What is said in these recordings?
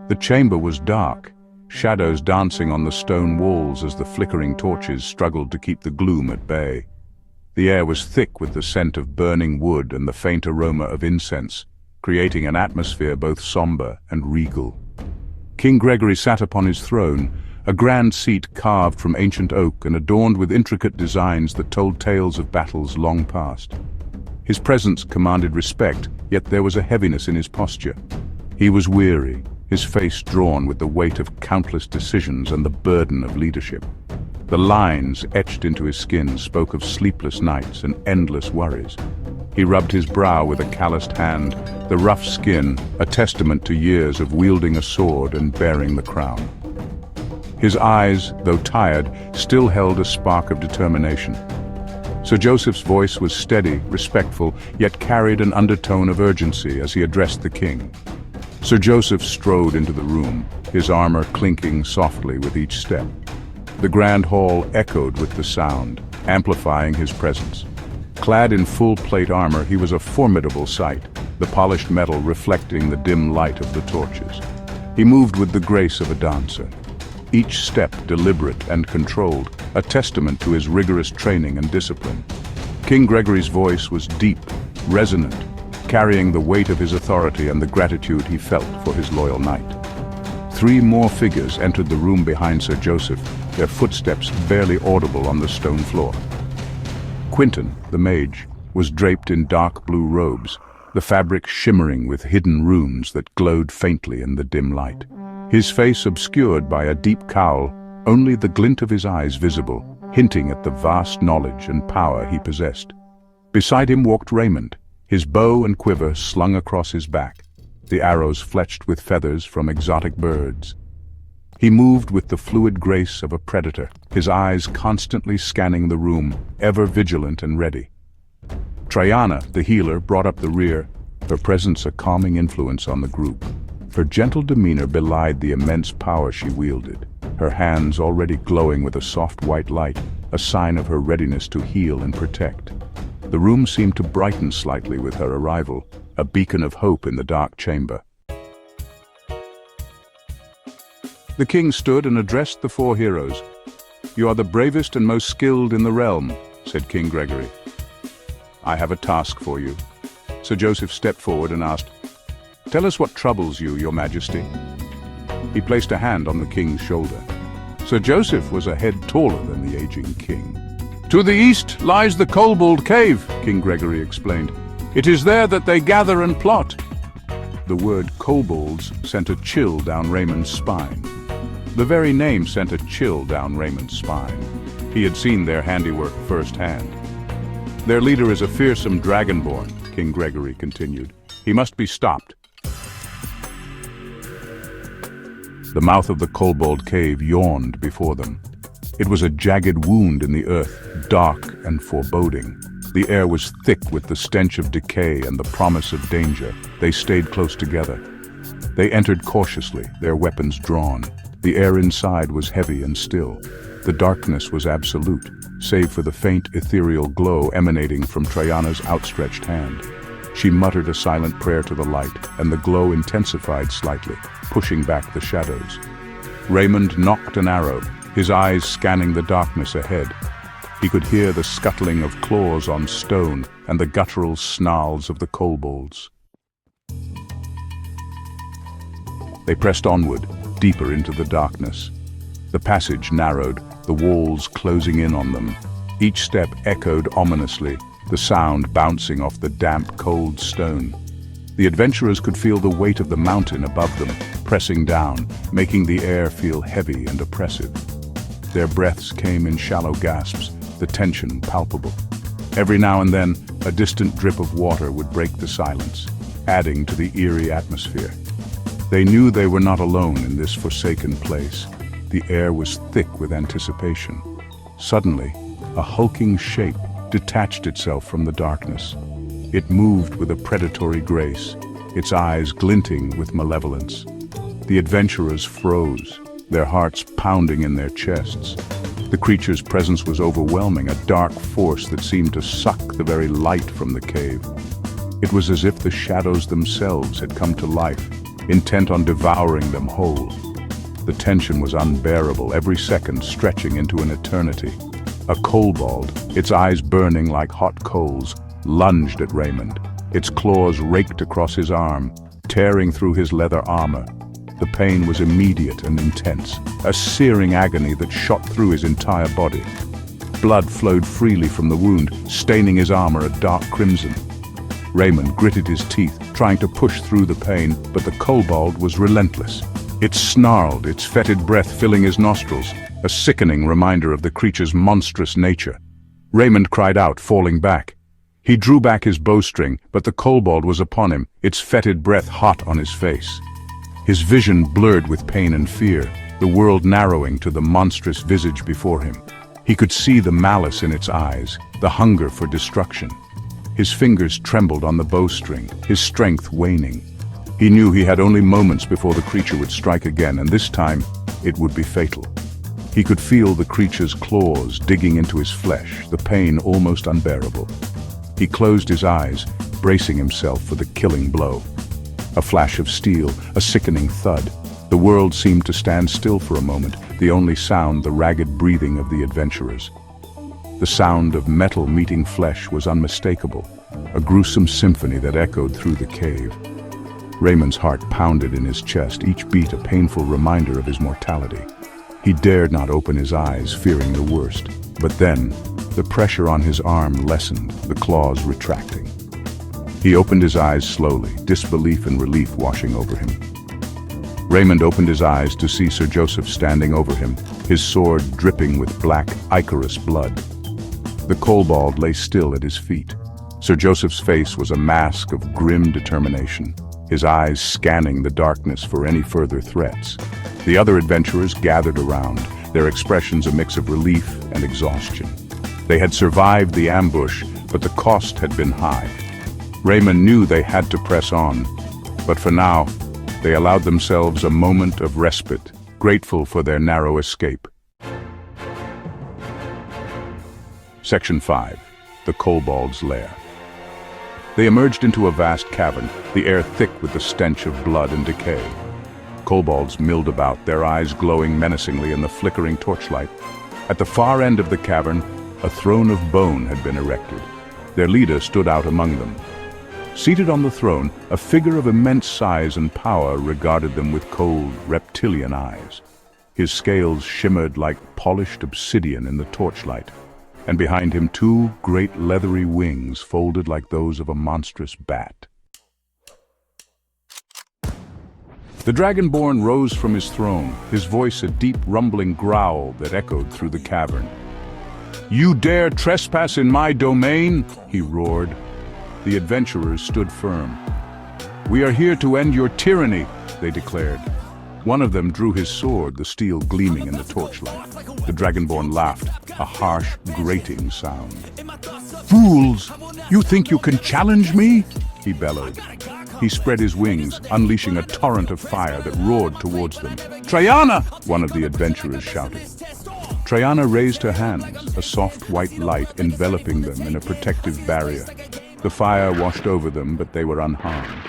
The chamber was dark, shadows dancing on the stone walls as the flickering torches struggled to keep the gloom at bay. The air was thick with the scent of burning wood and the faint aroma of incense, creating an atmosphere both somber and regal. King Gregory sat upon his throne, a grand seat carved from ancient oak and adorned with intricate designs that told tales of battles long past. His presence commanded respect, yet there was a heaviness in his posture. He was weary, his face drawn with the weight of countless decisions and the burden of leadership. The lines etched into his skin spoke of sleepless nights and endless worries. He rubbed his brow with a calloused hand, the rough skin a testament to years of wielding a sword and bearing the crown. His eyes, though tired, still held a spark of determination. Sir Joseph's voice was steady, respectful, yet carried an undertone of urgency as he addressed the king. Sir Joseph strode into the room, his armor clinking softly with each step. The grand hall echoed with the sound, amplifying his presence. Clad in full plate armor, he was a formidable sight, the polished metal reflecting the dim light of the torches. He moved with the grace of a dancer, each step deliberate and controlled, a testament to his rigorous training and discipline. King Gregory's voice was deep, resonant, carrying the weight of his authority and the gratitude he felt for his loyal knight. 3 more figures entered the room behind Sir Joseph, their footsteps barely audible on the stone floor. Quinton, the mage, was draped in dark blue robes, the fabric shimmering with hidden runes that glowed faintly in the dim light. His face obscured by a deep cowl, only the glint of his eyes visible, hinting at the vast knowledge and power he possessed. Beside him walked Raymond, his bow and quiver slung across his back, the arrows fletched with feathers from exotic birds. He moved with the fluid grace of a predator, his eyes constantly scanning the room, ever vigilant and ready. Trayana, the healer, brought up the rear, her presence a calming influence on the group. Her gentle demeanor belied the immense power she wielded, her hands already glowing with a soft white light, a sign of her readiness to heal and protect. The room seemed to brighten slightly with her arrival, a beacon of hope in the dark chamber. The king stood and addressed the 4 heroes. "You are the bravest and most skilled in the realm," said King Gregory. "I have a task for you." Sir Joseph stepped forward and asked, "Tell us what troubles you, your majesty." He placed a hand on the king's shoulder. Sir Joseph was a head taller than the aging king. "To the east lies the Kolbald Cave," King Gregory explained. "It is there that they gather and plot." The word Kolbalds sent a chill down Raymond's spine. The very name sent a chill down Raymond's spine. He had seen their handiwork firsthand. "Their leader is a fearsome Dragonborn," King Gregory continued. "He must be stopped." The mouth of the Kolbald Cave yawned before them. It was a jagged wound in the earth, dark and foreboding. The air was thick with the stench of decay and the promise of danger. They stayed close together. They entered cautiously, their weapons drawn. The air inside was heavy and still. The darkness was absolute, save for the faint ethereal glow emanating from Trayana's outstretched hand. She muttered a silent prayer to the light, and the glow intensified slightly, pushing back the shadows. Raymond nocked an arrow, his eyes scanning the darkness ahead. He could hear the scuttling of claws on stone and the guttural snarls of the kobolds. They pressed onward, deeper into the darkness. The passage narrowed, the walls closing in on them. Each step echoed ominously, the sound bouncing off the damp, cold stone. The adventurers could feel the weight of the mountain above them, pressing down, making the air feel heavy and oppressive. Their breaths came in shallow gasps, the tension palpable. Every now and then, a distant drip of water would break the silence, adding to the eerie atmosphere. They knew they were not alone in this forsaken place. The air was thick with anticipation. Suddenly, a hulking shape detached itself from the darkness. It moved with a predatory grace, its eyes glinting with malevolence. The adventurers froze, their hearts pounding in their chests. The creature's presence was overwhelming, a dark force that seemed to suck the very light from the cave. It was as if the shadows themselves had come to life, intent on devouring them whole. The tension was unbearable, every second stretching into an eternity. A Kolbald, its eyes burning like hot coals, lunged at Raymond. Its claws raked across his arm, tearing through his leather armor. The pain was immediate and intense, a searing agony that shot through his entire body. Blood flowed freely from the wound, staining his armor a dark crimson. Raymond gritted his teeth, trying to push through the pain, but the Kolbald was relentless. It snarled, its fetid breath filling his nostrils, a sickening reminder of the creature's monstrous nature. Raymond cried out, falling back. He drew back his bowstring, but the Kolbald was upon him, its fetid breath hot on his face. His vision blurred with pain and fear, the world narrowing to the monstrous visage before him. He could see the malice in its eyes, the hunger for destruction. His fingers trembled on the bowstring, his strength waning. He knew he had only moments before the creature would strike again, and this time it would be fatal. He could feel the creature's claws digging into his flesh, the pain almost unbearable. He closed his eyes, bracing himself for the killing blow. A flash of steel, a sickening thud. The world seemed to stand still for a moment, the only sound the ragged breathing of the adventurers. The sound of metal meeting flesh was unmistakable, a gruesome symphony that echoed through the cave. Raymond's heart pounded in his chest, each beat a painful reminder of his mortality. He dared not open his eyes, fearing the worst. But then, the pressure on his arm lessened, the claws retracting. He opened his eyes slowly, disbelief and relief washing over him. Raymond opened his eyes to see Sir Joseph standing over him, his sword dripping with black, ichorous blood. The Kolbald lay still at his feet. Sir Joseph's face was a mask of grim determination, his eyes scanning the darkness for any further threats. The other adventurers gathered around, their expressions a mix of relief and exhaustion. They had survived the ambush, but the cost had been high. Raymond knew they had to press on, but for now, they allowed themselves a moment of respite, grateful for their narrow escape. Section 5. The Kolbald's Lair. They emerged into a vast cavern, the air thick with the stench of blood and decay. Kolbalds milled about, their eyes glowing menacingly in the flickering torchlight. At the far end of the cavern, a throne of bone had been erected. Their leader stood out among them. Seated on the throne, a figure of immense size and power regarded them with cold, reptilian eyes. His scales shimmered like polished obsidian in the torchlight, and behind him 2 great leathery wings folded like those of a monstrous bat. The Dragonborn rose from his throne, his voice a deep rumbling growl that echoed through the cavern. "You dare trespass in my domain?" he roared. The adventurers stood firm. "We are here to end your tyranny," they declared. One of them drew his sword, the steel gleaming in the torchlight. The Dragonborn laughed, a harsh, grating sound. "Fools! You think you can challenge me?" he bellowed. He spread his wings, unleashing a torrent of fire that roared towards them. "Trayana!" one of the adventurers shouted. Trayana raised her hands, a soft white light enveloping them in a protective barrier. The fire washed over them, but they were unharmed.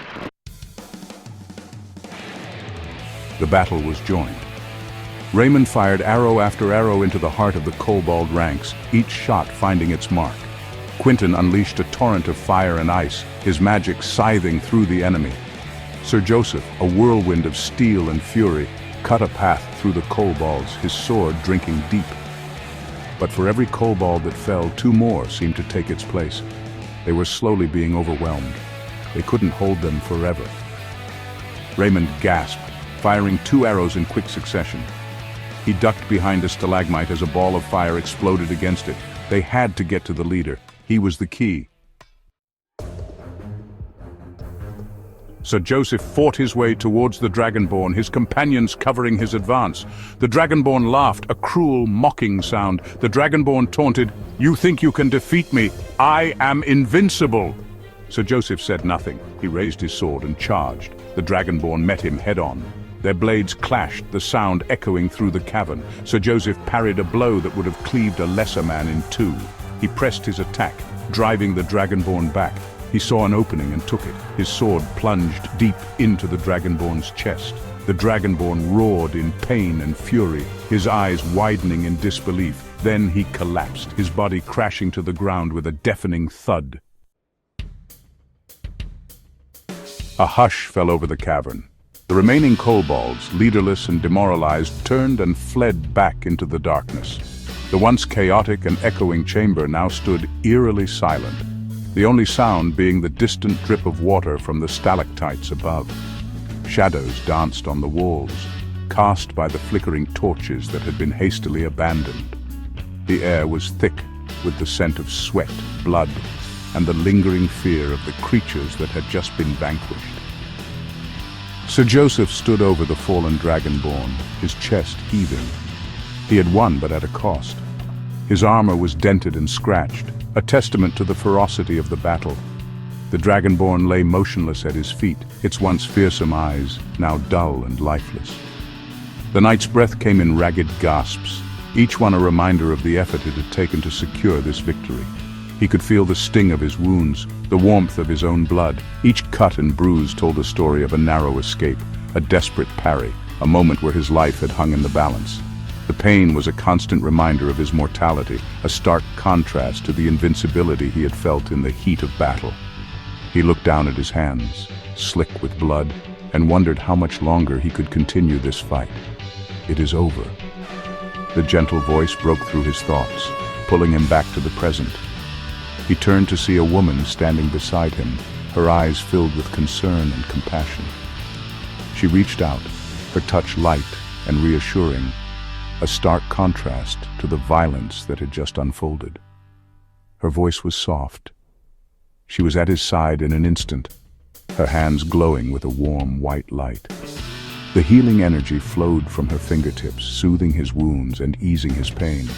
The battle was joined. Raymond fired arrow after arrow into the heart of the Kolbald ranks, each shot finding its mark. Quinton unleashed a torrent of fire and ice, his magic scything through the enemy. Sir Joseph, a whirlwind of steel and fury, cut a path through the Kolbalds, his sword drinking deep. But for every Kolbald that fell, 2 more seemed to take its place. They were slowly being overwhelmed. They couldn't hold them forever. Raymond gasped, firing 2 arrows in quick succession. He ducked behind a stalagmite as a ball of fire exploded against it. They had to get to the leader. He was the key. Sir Joseph fought his way towards the Dragonborn, his companions covering his advance. The Dragonborn laughed, a cruel, mocking sound. The Dragonborn taunted, "You think you can defeat me? I am invincible!" Sir Joseph said nothing. He raised his sword and charged. The Dragonborn met him head-on. Their blades clashed, the sound echoing through the cavern. Sir Joseph parried a blow that would have cleaved a lesser man in 2. He pressed his attack, driving the Dragonborn back. He saw an opening and took it. His sword plunged deep into the Dragonborn's chest. The Dragonborn roared in pain and fury, his eyes widening in disbelief. Then he collapsed, his body crashing to the ground with a deafening thud. A hush fell over the cavern. The remaining Kolbalds, leaderless and demoralized, turned and fled back into the darkness. The once chaotic and echoing chamber now stood eerily silent, the only sound being the distant drip of water from the stalactites above. Shadows danced on the walls, cast by the flickering torches that had been hastily abandoned. The air was thick with the scent of sweat, blood, and the lingering fear of the creatures that had just been vanquished. Sir Joseph stood over the fallen Dragonborn, his chest heaving. He had won, but at a cost. His armor was dented and scratched, a testament to the ferocity of the battle. The Dragonborn lay motionless at his feet, its once fearsome eyes now dull and lifeless. The knight's breath came in ragged gasps, each one a reminder of the effort it had taken to secure this victory. He could feel the sting of his wounds, the warmth of his own blood. Each cut and bruise told a story of a narrow escape, a desperate parry, a moment where his life had hung in the balance. The pain was a constant reminder of his mortality, a stark contrast to the invincibility he had felt in the heat of battle. He looked down at his hands, slick with blood, and wondered how much longer he could continue this fight. "It is over." The gentle voice broke through his thoughts, pulling him back to the present. He turned to see a woman standing beside him, her eyes filled with concern and compassion. She reached out, her touch light and reassuring, a stark contrast to the violence that had just unfolded. Her voice was soft. She was at his side in an instant, her hands glowing with a warm white light. The healing energy flowed from her fingertips, soothing his wounds and easing his pain.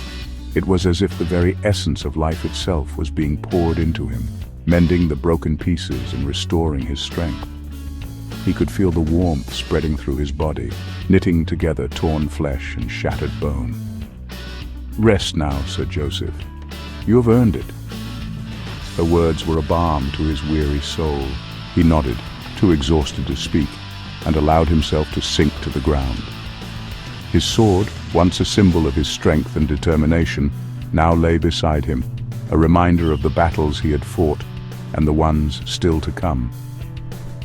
It was as if the very essence of life itself was being poured into him, mending the broken pieces and restoring his strength. He could feel the warmth spreading through his body, knitting together torn flesh and shattered bone. "Rest now, Sir Joseph. You have earned it." Her words were a balm to his weary soul. He nodded, too exhausted to speak, and allowed himself to sink to the ground. His sword, once a symbol of his strength and determination, now lay beside him, a reminder of the battles he had fought and the ones still to come.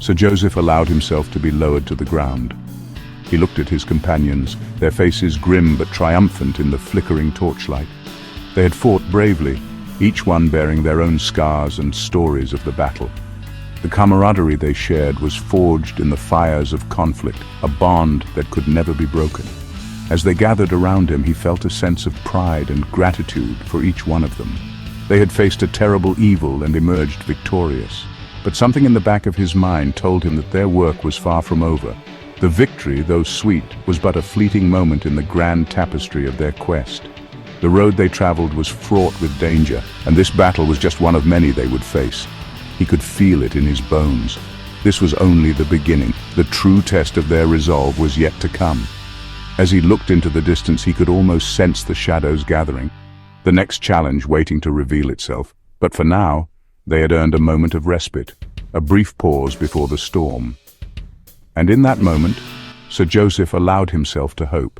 Sir Joseph allowed himself to be lowered to the ground. He looked at his companions, their faces grim but triumphant in the flickering torchlight. They had fought bravely, each one bearing their own scars and stories of the battle. The camaraderie they shared was forged in the fires of conflict, a bond that could never be broken. As they gathered around him, he felt a sense of pride and gratitude for each one of them. They had faced a terrible evil and emerged victorious. But something in the back of his mind told him that their work was far from over. The victory, though sweet, was but a fleeting moment in the grand tapestry of their quest. The road they traveled was fraught with danger, and this battle was just one of many they would face. He could feel it in his bones. This was only the beginning. The true test of their resolve was yet to come. As he looked into the distance, he could almost sense the shadows gathering, the next challenge waiting to reveal itself. But for now, they had earned a moment of respite, a brief pause before the storm. And in that moment, Sir Joseph allowed himself to hope.